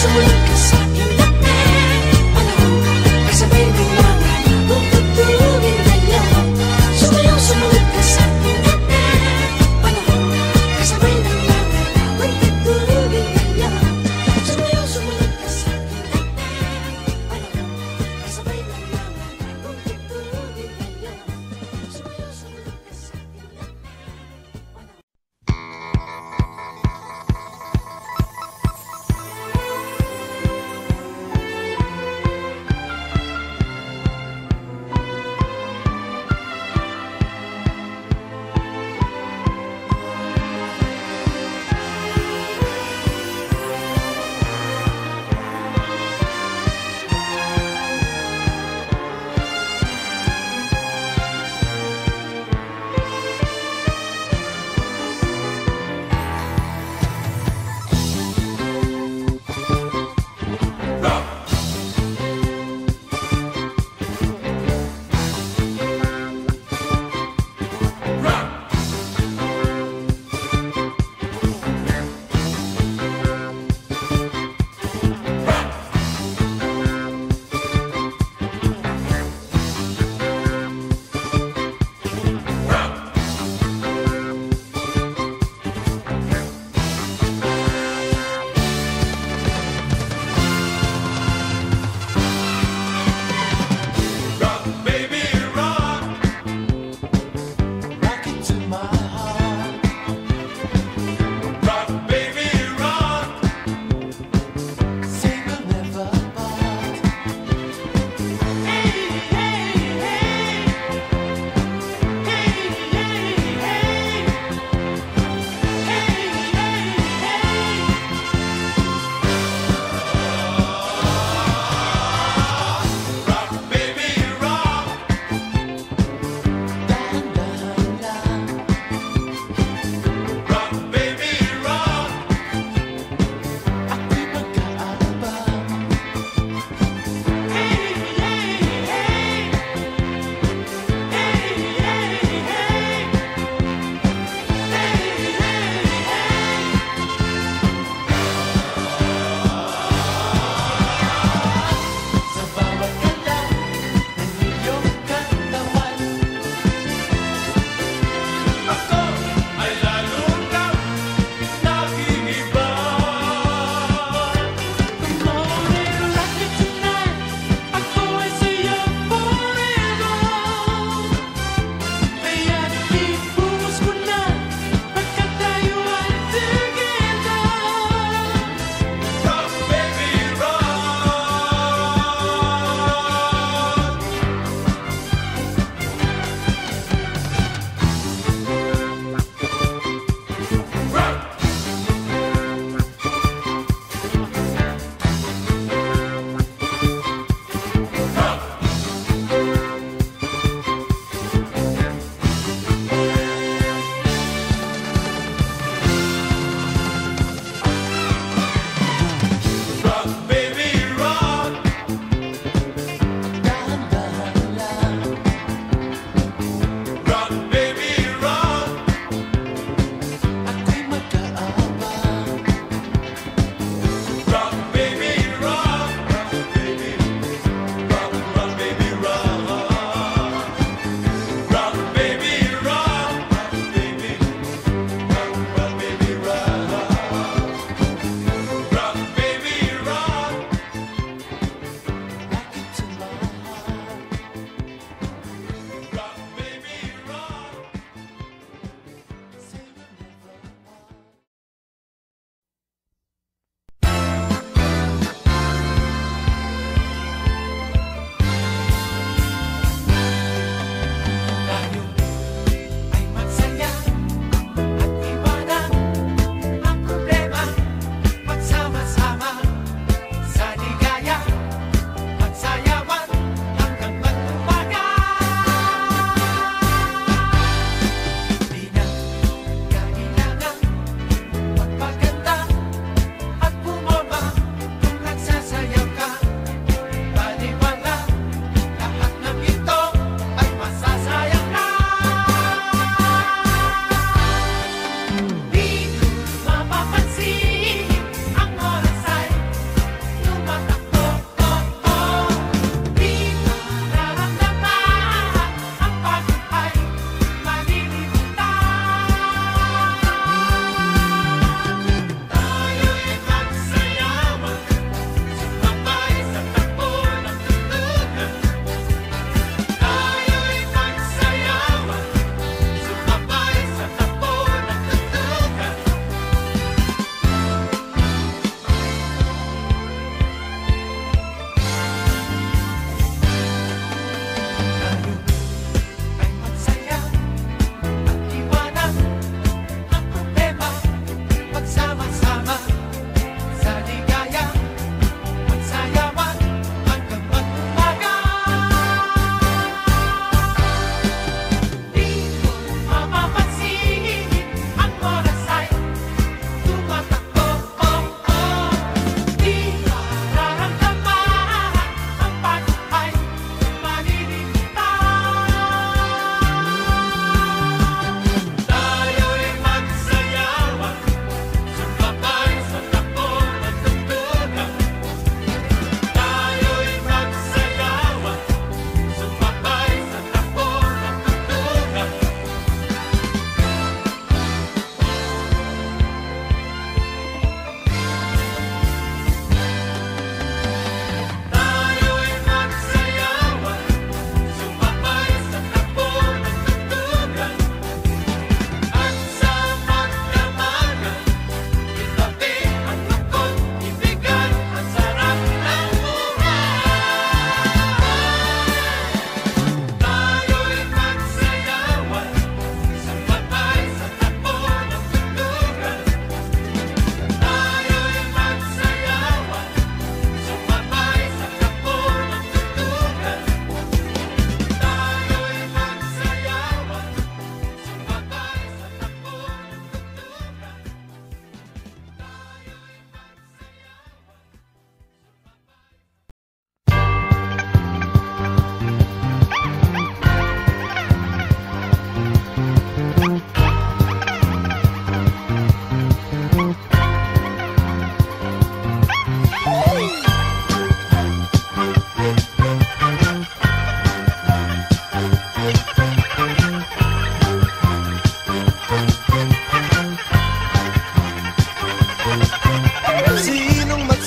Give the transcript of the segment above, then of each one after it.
sumunod ka sa'kin at panahon, kasabay ng mga bagong tugtugin ngayon. Sumayaw, sumunod ka sa'kin at panahon, kasabay ng mga bagong tugtugin ngayon. Sumayaw, sumunod ka sa'kin at panahon, kasabay ng mga bagong tugtugin ngayon. Sumayaw, sumunod ka sa'kin at panahon.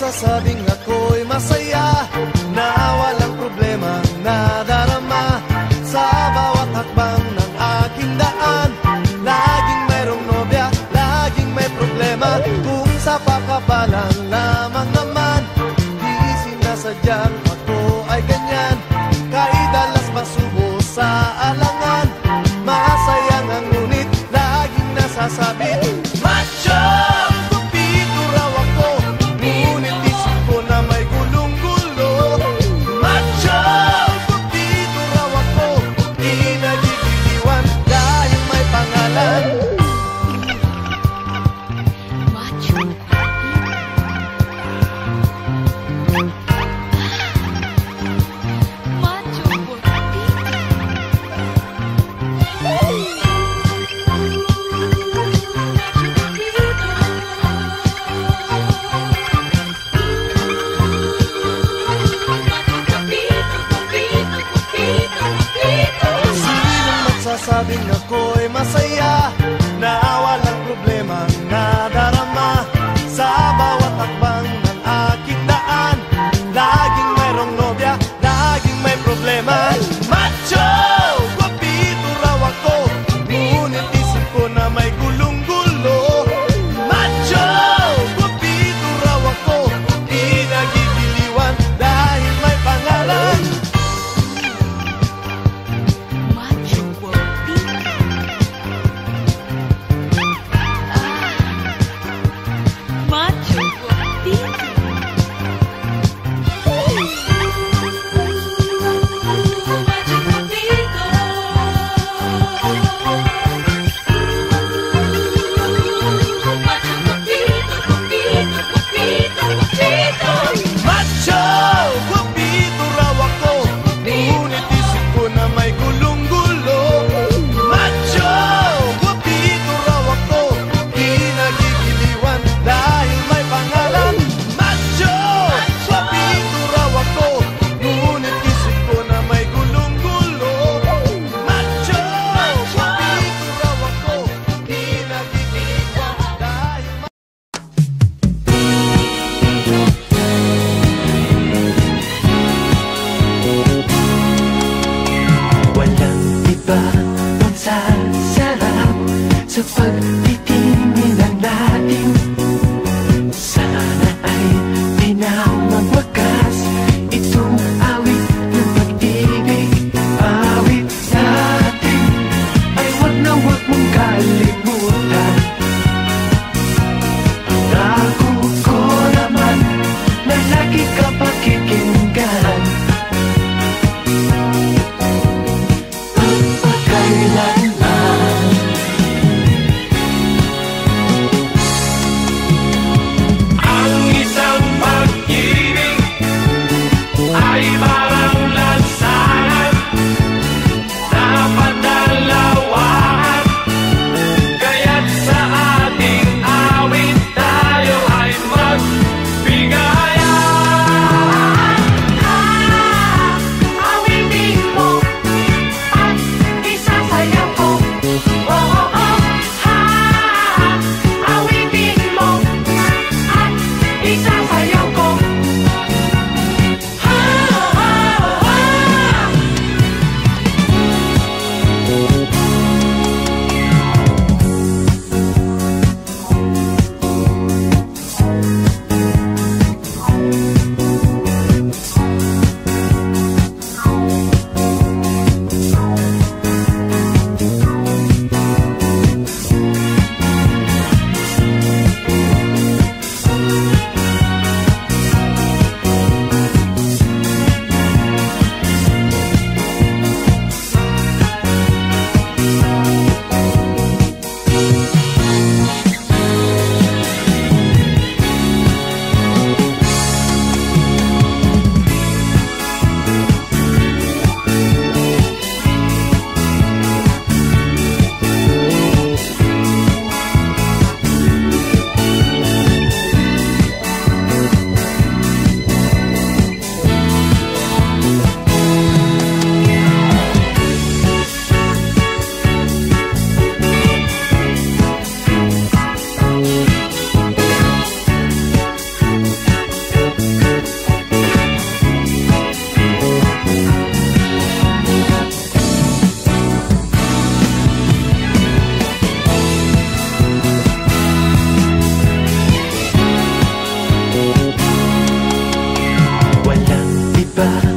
magsasabing ako'y masaya, na walang problema nadarama sa bawat hakbang ng aking daan. Laging mayroong nobya, laging may problema. Kung sa pakabalan lamang naman, di sinasadyang ako ay ganyan. Kay dalas masubo sa alangan, masaya nga ngunit laging nasasabit. Macho! Gupito raw ako, ngunit isip ko na may gulong-gulo. Macho! Gupito raw ako, di nagigiliwan dahil may pangalan. Macho. Macho Sinong magsasabing ako'y masaya, na walang problema nadarama sa bawat hakbang ng aking daan. Laging mayroong nobya, laging may problema. Macho! Guwapito raw ako, ngunit isip ko na may gulong-gulo. Macho! Guwapito raw ako, di nagigiliwan dahil may pangalan. Macho Macho! Guwapito raw ako, ngunit isip ko na may gulong-gulo. Macho! Guwapito raw ako, di nagigiliwan dahil may pangalan. Macho! Guwapito raw ako, ngunit isip ko na may gulong-gulo. Macho! Guwapito raw ako, di nagigiliwan dahil walang iba magsasarap sa pagtitingin ng natin. Sana ay di na magwakas itong awit ng pag-ibig. Awit natin ay wag na wag mong kalimutan. Pangako ko naman na lagi ka pakikinggan. Pagkailanman ang isang pag-ibig ay parang lansangan na padalawahan. Kaya't sa ating awit tayo ay magbigayan. Awitin mo at isasayaw ko. Oh, oh, oh, ha. Awitin mo at isasayaw ko. Ha, ha, ha. ba?